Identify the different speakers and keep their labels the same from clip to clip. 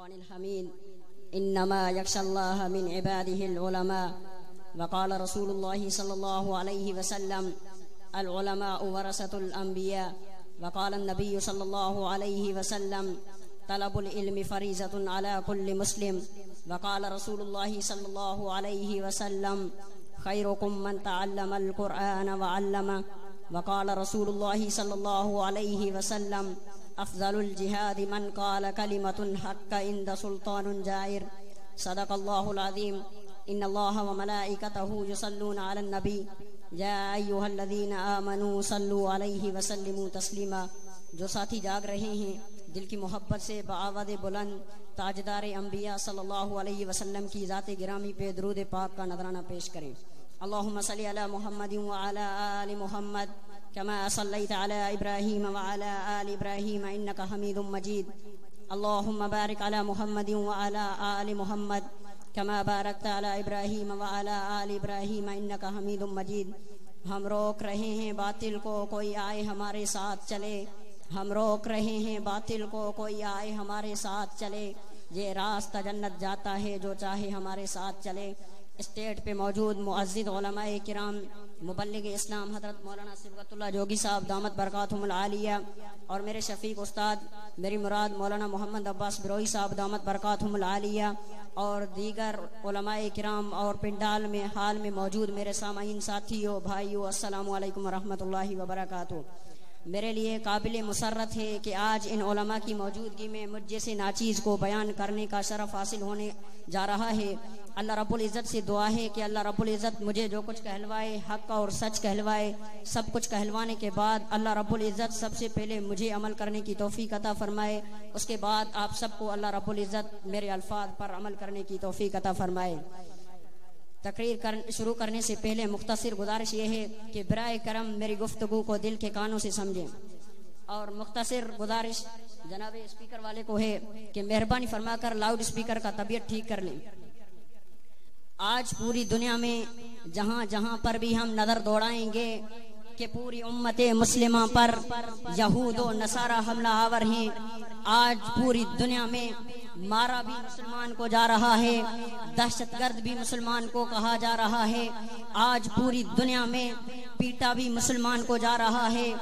Speaker 1: الفرقان الحميد إنما يخشى الله من عباده العلماء. وقال رسول الله صلى الله عليه وسلم العلماء ورثة الأنبياء. وقال النبي صلى الله عليه وسلم طلب العلم فريضة على كل مسلم. وقال رسول الله صلى الله عليه وسلم خيركم من تعلم القرآن وعلمه. وقال رسول الله صلى الله عليه وسلم افضل الجهاد من قال كلمة حق عند سلطان جائر. صدق الله العظيم. ان الله وملائكته يصلون على النبي يا ايها الذين آمنوا صلوا عليه وسلموا تسلیما. جو ساتھی جاگ رہے ہیں دل کی محبت سے بآواز بلند تاجدار انبیاء صلی اللہ علیہ وسلم کی ذات گرامی پہ درود پاک کا نذرانہ پیش کریں. اللهم صل على محمد وعلى آل محمد كما صليت على إبراهيم وعلى آل إبراهيم إنك حميد مجيد. اللهم بارك على محمد وعلى آل محمد كما باركت على إبراهيم وعلى آل إبراهيم إنك حميد مجيد. ہم روک رہے ہیں باطل کو کوئی آئے ہمارے ساتھ چلے. ہم روک رہے ہیں باطل کو کوئی آئے ہمارے ساتھ چلے. یہ راستہ جنت جاتا ہے جو چاہے ہمارے ساتھ چلے. اسٹیج پہ موجود معزز علماء کرام مبلغ اسلام حضرت مولانا صبغت اللہ جوگی صاحب دامت برکاتہم العالیہ اور میرے شفیق استاد میری مراد مولانا محمد عباس بروئی صاحب دامت برکاتہم العالیہ اور دیگر علماء کرام اور پنڈال میں حال میں موجود میرے سامعین ساتھیوں بھائیوں السلام علیکم ورحمۃ اللہ وبرکاتہ. میرے لیے قابل مسرت ہے کہ آج ان علماء کی موجودگی میں مجھ جیسے ناچیز کو بیان کرنے کا شرف حاصل ہونے جا رہا ہے. اللہ رب العزت سے دعا ہے کہ اللہ رب العزت مجھے جو کچھ کہلوائے حق اور سچ کہلوائے. سب کچھ کہلوانے کے بعد اللہ رب العزت سب سے پہلے مجھے عمل کرنے کی توفیق عطا فرمائے. اس کے بعد آپ سب کو اللہ رب العزت میرے الفاظ پر عمل کرنے کی توفیق عطا فرمائے. تقریر شروع کرنے سے پہلے مختصر گزارش یہ ہے کہ برائے کرم میری گفتگو کو دل کے کانوں سے سمجھیں. اور مختصر گزارش جناب اسپیکر والے کو ہے کہ مہربانی فرما کر لاؤڈ اسپیکر کا طبیعت ٹھیک کر لیں. آج پوری دنیا میں جہاں جہاں پر بھی ہم نظر دوڑائیں گے کہ پوری امت مسلمہ پر یہود و نصارہ حملہ آور ہیں. آج پوری دنیا میں مارا بھی مسلمان کو جا رہا ہے, دہشت گرد بھی مسلمان کو کہا جا رہا ہے. آج پوری دنیا میں پیٹا بھی مسلمان کو جا رہا ہے,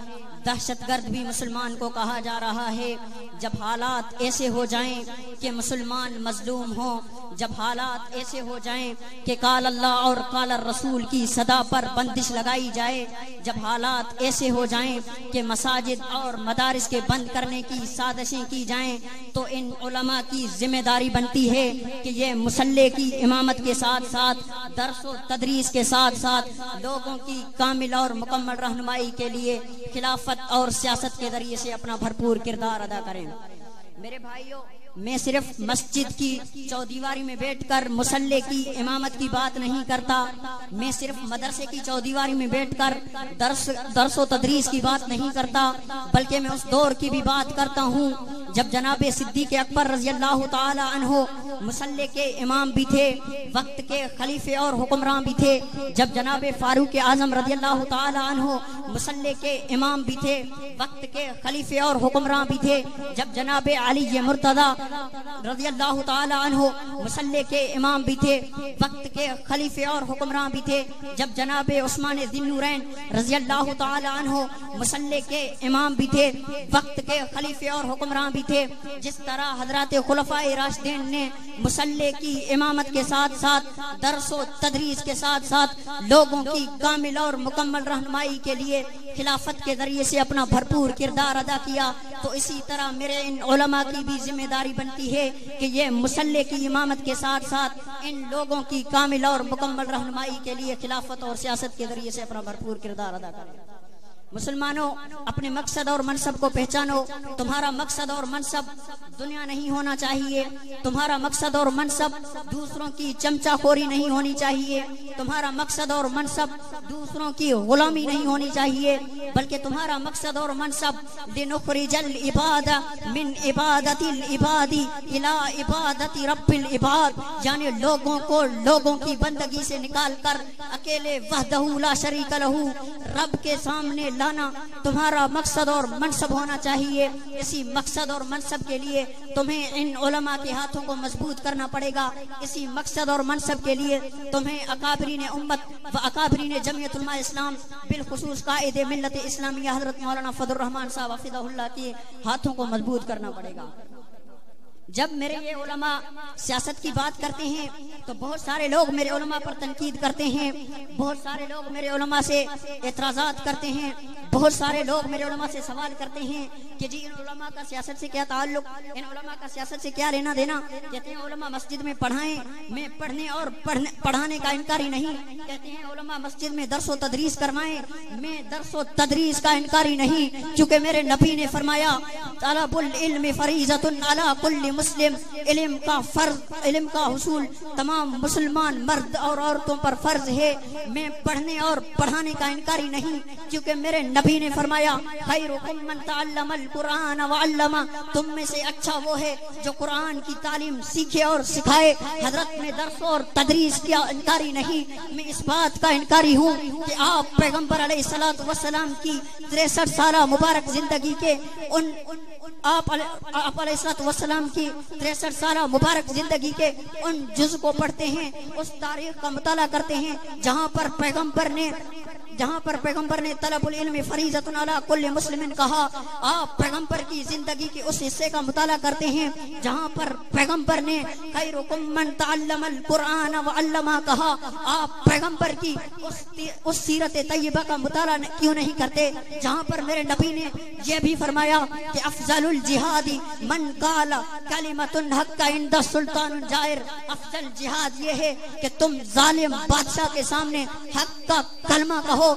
Speaker 1: دہشت گرد بھی مسلمان کو کہا جا رہا ہے. جب حالات ایسے ہو جائیں کہ مسلمان مظلوم ہوں, جب حالات ایسے ہو جائیں کہ قال اللہ اور قال الرسول کی صدا پر بندش لگائی جائے, جب حالات ایسے ہو جائیں کہ مساجد اور مدارس کے بند کرنے کی سازشیں کی جائیں, تو ان علماء کی ذمہ داری بنتی ہے کہ یہ مصلی کی امامت کے ساتھ ساتھ درس و تدریس کے ساتھ ساتھ لوگوں کی کامل اور مکمل رہنمائی کے لیے خلافت اور سیاست کے ذریعے سے اپنا بھرپور کردار ادا کریں. میرے بھائیوں, میں صرف مسجد کی چودیواری میں بیٹھ کر مصلی کی امامت کی بات نہیں کرتا, میں صرف مدرسے کی چودیواری میں بیٹھ کر درس و تدریس کی بات نہیں کرتا, بلکہ میں اس دور کی بھی بات کرتا ہوں جب جناب صدیق اکبر رضی اللہ تعالی عنہ مصلی کے امام بھی تھے, وقت کے خلیفے اور حکمران بھی تھے. جب جناب فاروق اعظم رضی اللہ تعالی عنہ مصلی کے امام بھی تھے, وقت کے خلیفے اور حکمران بھی تھے. جب جناب علی مرتضی رضی اللہ تعالی عنہ مصلی کے امام بھی تھے, وقت کے خلیفے اور حکمران بھی تھے. جب جناب عثمان ذی النورین رضی اللہ تعالی عنہ مصلی کے امام بھی تھے, وقت کے خلیفے اور حکمران بھی تھے. جس طرح حضرات خلفائے راشدین نے مصلی کی امامت کے ساتھ ساتھ درس و تدریس کے ساتھ ساتھ لوگوں کی کامل اور مکمل رہنمائی کے لیے خلافت کے ذریعے سے اپنا بھرپور کردار ادا کیا, تو اسی طرح میرے ان علماء کی بھی ذمہ داری بنتی ہے کہ یہ مصلی کی امامت کے ساتھ ساتھ ان لوگوں کی کامل اور مکمل رہنمائی کے لیے خلافت اور سیاست کے ذریعے سے اپنا بھرپور کردار ادا کریں. مسلمانوں, اپنے مقصد اور منصب کو پہچانو. تمہارا مقصد اور منصب دنیا نہیں ہونا چاہیے, تمہارا مقصد اور منصب دوسروں کی چمچہ خوری نہیں ہونی چاہیے, تمہارا مقصد اور منصب دوسروں کی غلامی نہیں ہونی چاہیے, بلکہ تمہارا مقصد اور منصب لنخرج العباد من عبادت العباد الى عبادت رب العباد، یعنی لوگوں کو لوگوں کی بندگی سے نکال کر اکیلے وحدہ لا شریک لہ رب کے سامنے لانا تمہارا مقصد اور منصب ہونا چاہیے۔ اسی مقصد اور منصب کے لیے تمہیں ان علماء کے ہاتھوں کو مضبوط کرنا پڑے گا۔ اسی مقصد اور منصب کے لیے تمہیں اکابرین امت و اکابرین جمعیت علماء اسلام بالخصوص قائد ملت اسلامیہ حضرت مولانا فضل الرحمان صاحب حفظہ اللہ کے ہاتھوں کو مضبوط کرنا پڑے گا۔ جب میرے یہ علماء سیاست کی بات کرتے ہیں تو بہت سارے لوگ میرے علماء پر تنقید کرتے ہیں، بہت سارے لوگ میرے علماء سے اعتراضات کرتے ہیں، بہت سارے لوگ میرے علماء سے سوال کرتے ہیں کہ جی ان علماء کا سیاست سے کیا تعلق، ان علماء کا سیاست سے کیا لینا دینا۔ کہتے ہیں علماء مسجد میں پڑھائیں، میں پڑھنے اور پڑھانے کا انکاری نہیں۔ کہتے ہیں علماء مسجد میں درس و تدریس کروائیں، میں درس و تدریس کا انکاری نہیں، کیونکہ میرے نبی نے فرمایا طلب العلم فریضۃ علی کل مسلم، علم کا حصول تمام مسلمان مرد اور عورتوں پر فرض ہے۔ میں پڑھنے اور پڑھانے کا انکاری نہیں، کیونکہ میرے نبی نے فرمایا خیرکم من تعلم القرآن وعلم، تم میں سے اچھا وہ ہے جو قرآن کی تعلیم سیکھے اور سکھائے۔ حضرت میں درس اور تدریس کا انکاری نہیں، میں اس بات کا انکاری ہوں کہ آپ پیغمبر علیہ الصلوۃ والسلام کی 63 سالہ مبارک زندگی کے آپ علیہ الصلوۃ والسلام کی 63 سالہ مبارک زندگی کے ان جز کو پڑھتے ہیں، اس تاریخ کا مطالعہ کرتے ہیں جہاں پر پیغمبر نے طلب العلم فریضۃ علی کل مسلم کہا۔ آپ پیغمبر کی زندگی کے اس حصے کا مطالعہ کرتے ہیں جہاں پر پیغمبر نے خیرکم من تعلم القرآن وعلم کہا۔ آپ پیغمبر کی اس سیرت طیبہ کا مطالعہ کیوں نہیں کرتے جہاں پر میرے نبی نے یہ بھی فرمایا کہ افضل الجہاد من قال کلمۃ الحق عند سلطان جائر۔ افضل جہاد یہ ہے کہ تم ظالم بادشاہ کے سامنے حق کا کلمہ کہو۔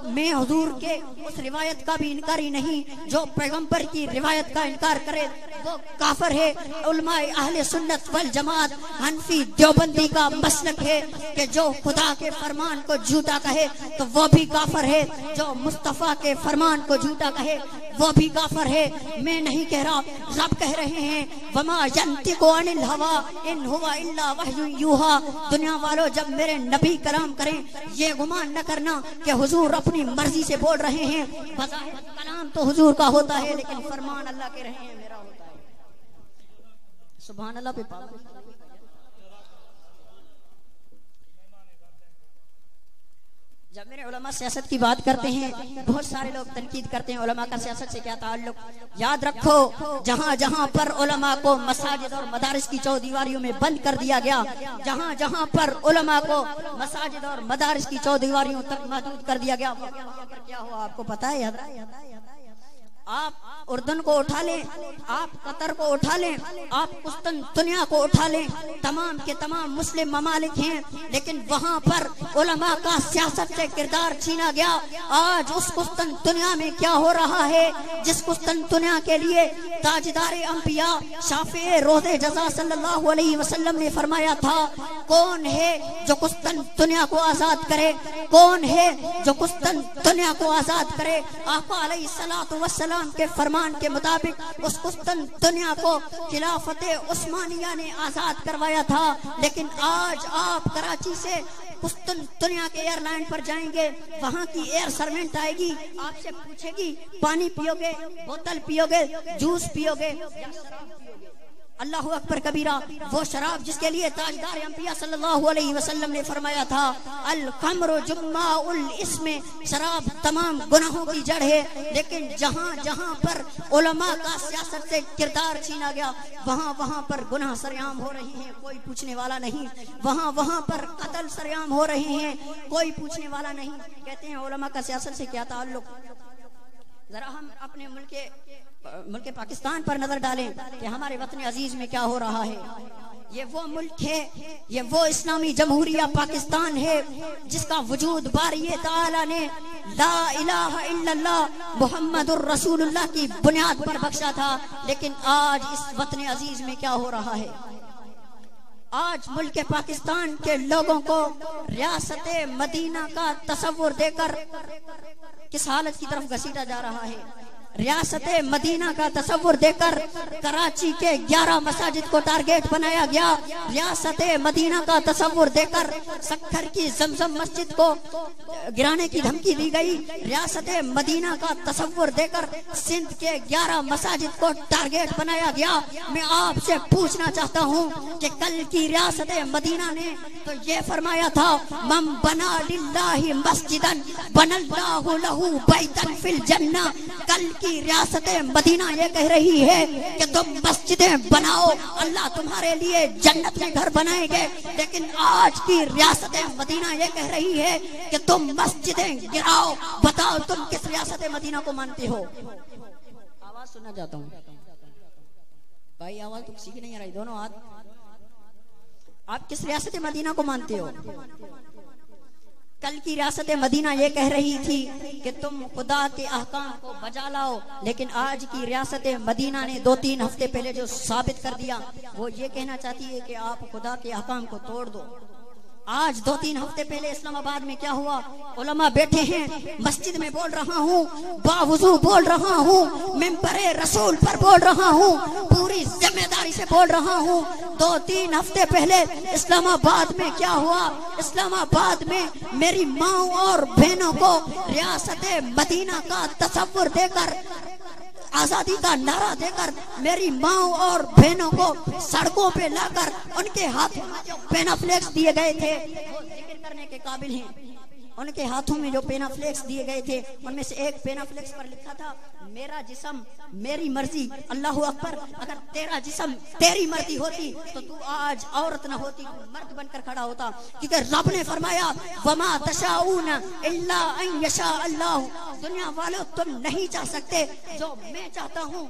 Speaker 1: میں حضور کے اس روایت کا بھی انکاری نہیں، جو پیغمبر کی روایت کا انکار کرے وہ کافر ہے۔ علماء اہل سنت والجماعت حنفی دیوبندی کا مسلک ہے کہ جو خدا کے فرمان کو جھوٹا کہے تو وہ بھی کافر ہے، جو مصطفیٰ کے فرمان کو جھوٹا کہے وہ بھی کافر ہے۔ میں نہیں کہہ رہا، رب کہہ رہے ہیں وما ينطق عن الهوى ان هو الا وحی یوحى۔ دنیا والو جب میرے نبی کلام کریں یہ گمان نہ کرنا کہ حضور اپنی مرضی سے بول رہے ہیں، بظاہر کلام تو حضور کا ہوتا ہے لیکن فرمان اللہ کے رہے ہیں میرا ہوتا ہے۔ سبحان اللہ پہ پابند۔ جب میرے علماء سیاست کی بات کرتے ہیں بہت سارے لوگ تنقید کرتے ہیں علماء کا سیاست سے کیا تعلق۔ یاد رکھو جہاں جہاں پر علماء کو مساجد اور مدارس کی چودیواریوں میں بند کر دیا گیا، جہاں جہاں پر علماء کو مساجد اور مدارس کی چودیواریوں تک محدود کر دیا گیا، کیا ہوا آپ کو پتا ہے؟ آپ اردن کو اٹھا لیں، آپ قطر کو اٹھا لیں، آپ قسطنطنیہ کو اٹھا لیں، تمام کے تمام مسلم ممالک ہیں لیکن وہاں پر علماء کا سیاست سے کردار چھینا گیا۔ آج اس قسطنطنیہ میں کیا ہو رہا ہے جس قسطنطنیہ کے لیے تاجدار انبیاء شافع روز جزا صلی اللہ علیہ وسلم نے فرمایا تھا کون ہے جو قسطنطنیہ کو آزاد کرے، کون ہے جو قسطنطنیہ کو آزاد کرے۔ آقا علیہ الصلوۃ والسلام کے فرمان کے مطابق اس قسطنطنیہ کو خلافت عثمانیہ نے آزاد کروایا تھا، لیکن آج آپ کراچی سے قسطنطنیہ کے ایئر لائن پر جائیں گے، وہاں کی ایئر سروینٹ آئے گی، آپ سے پوچھے گی پانی پیو گے، بوتل پیو گے، جوس پیو گے، اللہ اکبر کبیرہ، وہ شراب جس کے لیے تاجدار انبیاء صلی اللہ علیہ وسلم نے فرمایا تھا الخمر جماع الاسم، شراب تمام گناہوں کی جڑ ہے۔ لیکن جہاں جہاں پر علماء کا سیاست سے کردار چھینا گیا وہاں وہاں پر گناہ سرعام ہو رہے ہیں، کوئی پوچھنے والا نہیں، وہاں وہاں پر قتل سرعام ہو رہے ہیں، کوئی پوچھنے والا نہیں۔ کہتے ہیں علماء کا سیاست سے کیا تعلق؟ ذرا ہم اپنے ملک پاکستان پر نظر ڈالیں کہ ہمارے وطن عزیز میں کیا ہو رہا ہے۔ یہ وہ ملک ہے، یہ وہ اسلامی جمہوریہ پاکستان ہے جس کا وجود باری تعالی نے لا الہ الا اللہ محمد الرسول اللہ کی بنیاد پر بخشا تھا، لیکن آج اس وطن عزیز میں کیا ہو رہا ہے؟ آج ملک پاکستان کے لوگوں کو ریاست مدینہ کا تصور دے کر کس حالت کی طرف گھسیٹا جا رہا ہے. ریاست مدینہ کا تصور دے کر کراچی کے 11 مساجد کو ٹارگیٹ بنایا گیا. ریاست مدینہ کا تصور دے کر سکھر کی زمزم مسجد کو گرانے کی دھمکی دی گئی. ریاست مدینہ کا تصور دے کر سندھ کے 11 مساجد کو ٹارگیٹ بنایا گیا. میں آپ سے پوچھنا چاہتا ہوں کہ کل کی ریاست مدینہ نے تو یہ فرمایا تھا من بنا للہ مسجدا بنى اللہ لہ بیتا فی الجنہ. کل کی ریاست مدینہ یہ کہہ رہی ہے کہ تم مسجدیں بناؤ، اللہ تمہارے لیے جنت میں گھر بنائیں گے. لیکن آج کی ریاست مدینہ یہ کہہ رہی ہے کہ تم مسجدیں گراؤ. بتاؤ تم کس ریاست مدینہ کو مانتے ہو؟ آواز سننا چاہتا ہوں بھائی، آواز تو کسی کی نہیں آ رہی. دونوں ہاتھ. آپ کس ریاست مدینہ کو مانتے ہو؟ کل کی ریاست مدینہ یہ کہہ رہی تھی کہ تم خدا کے احکام کو بجا لاؤ، لیکن آج کی ریاست مدینہ نے 2-3 ہفتے پہلے جو ثابت کر دیا وہ یہ کہنا چاہتی ہے کہ آپ خدا کے احکام کو توڑ دو. آج 2-3 ہفتے پہلے اسلام آباد میں کیا ہوا؟ علماء بیٹھے ہیں، مسجد میں بول رہا ہوں، باوضو بول رہا ہوں، ممبر رسول پر بول رہا ہوں، پوری ذمہ داری سے بول رہا ہوں. 2-3 ہفتے پہلے اسلام آباد میں کیا ہوا؟ اسلام آباد میں میری ماں اور بہنوں کو ریاست مدینہ کا تصور دے کر، آزادی کا نعرہ دے کر میری ماں اور بہنوں کو سڑکوں پہ لا کر ان کے ہاتھوں میں جو پینا فلیکس دیے گئے تھے وہ ذکر کرنے کے قابل ہیں. ان کے ہاتھوں میں جو پینا فلیکس دیے گئے تھے ان میں سے ایک پینا فلیکس پر لکھا تھا میرا جسم میری مرضی. اللہ اکبر. اگر تیرا جسم تیری مرضی ہوتی تو تو آج عورت نہ ہوتی، مرد بن کر کھڑا ہوتا. کیونکہ رب نے فرمایا وما تشاؤون الا ان یشاء اللہ. دنیا والوں تم نہیں چاہ سکتے جو میں چاہتا ہوں.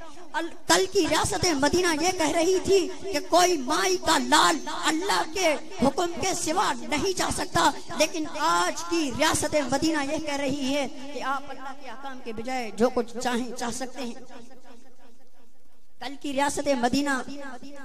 Speaker 1: کل کی ریاست مدینہ یہ کہہ رہی تھی کہ کوئی مائی کا لال اللہ کے حکم کے سوا نہیں چاہ سکتا، لیکن آج کی ریاست مدینہ یہ کہہ رہی ہے کہ آپ اللہ کے احکام کے بجائے جو کچھ چاہیں چاہ سکتے ہیں. کل کی ریاست مدینہ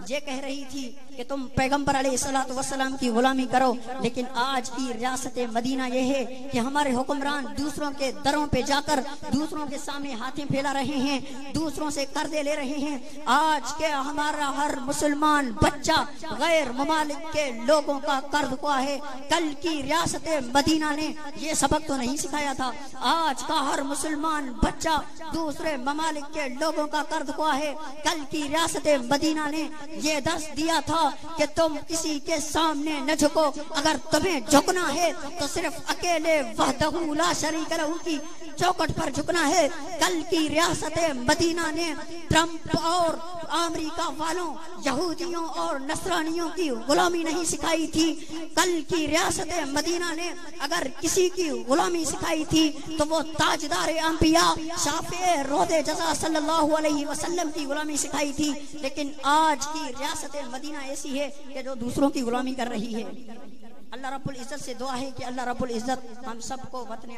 Speaker 1: یہ کہہ رہی تھی کہ تم پیغمبر علیہ الصلوۃ والسلام کی غلامی کرو، لیکن آج کی ریاست مدینہ یہ ہے کہ ہمارے حکمران دوسروں کے دروں پہ جا کر دوسروں کے سامنے ہاتھیں پھیلا رہے ہیں، دوسروں سے قرضے لے رہے ہیں. آج کے ہمارا ہر مسلمان بچہ غیر ممالک کے لوگوں کا قرض خواہ ہے. کل کی ریاست مدینہ نے یہ سبق تو نہیں سکھایا تھا. آج کا ہر مسلمان بچہ دوسرے ممالک کے لوگوں کا قرض خواہ ہے. کل کی ریاست مدینہ نے یہ درس دیا تھا کہ تم کسی کے سامنے نہ جھکو، اگر تمہیں جھکنا ہے تو صرف اکیلے وحدہ لا شریک لہ کی چوکٹ پر جھکنا ہے. کل کی ریاست مدینہ نے ٹرمپ اور امریکہ والوں، یہودیوں اور نصرانیوں کی غلامی نہیں سکھائی تھی. کل کی ریاست مدینہ نے اگر کسی کی غلامی سکھائی تھی تو وہ تاجدار انبیاء شافع رود جزا صلی اللہ علیہ وسلم کی غلامی سکھائی تھی. لیکن آج کی ریاست مدینہ ایسی ہے کہ جو دوسروں کی غلامی کر رہی ہے. اللہ رب العزت سے دعا ہے کہ اللہ رب العزت ہم سب کو وطن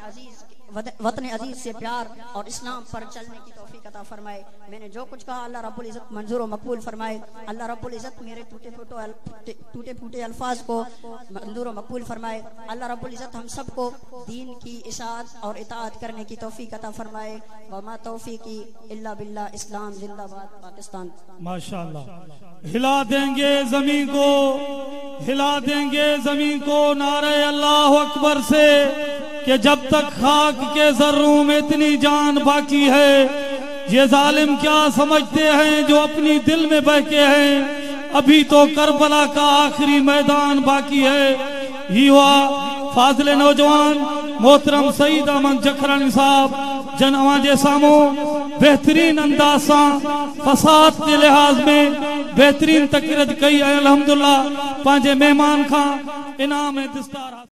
Speaker 1: عزیز سے پیار اور اسلام پر چلنے کی توفیق عطا فرمائے. میں نے جو کچھ کہا اللہ رب العزت منظور و مقبول فرمائے. اللہ رب العزت میرے ٹوٹے پھوٹے الفاظ کو منظور و مقبول فرمائے. اللہ رب العزت ہم سب کو دین کی اشاعت اور اطاعت کرنے کی توفیق عطا فرمائے. وما توفیقی الا باللہ. اسلام زندہ باد پاکستان.
Speaker 2: ماشاءاللہ. ہلا دیں گے زمین کو، ہلا دیں گے زمین کو نعرہ اللہ اکبر سے کہ جب تک خاک کے ذروں میں اتنی جان باقی ہے. یہ ظالم کیا سمجھتے ہیں جو اپنی دل میں بہکے ہیں، ابھی تو کربلا کا آخری میدان باقی ہے. ہی ہوا فاضل نوجوان محترم سعید احمد جکھرانی صاحب جن اواں جے ساموں بہترین انداز سان فساد کے لحاظ میں بہترین تقریر کئی. الحمدللہ پانچے مہمان کھا انعام دستار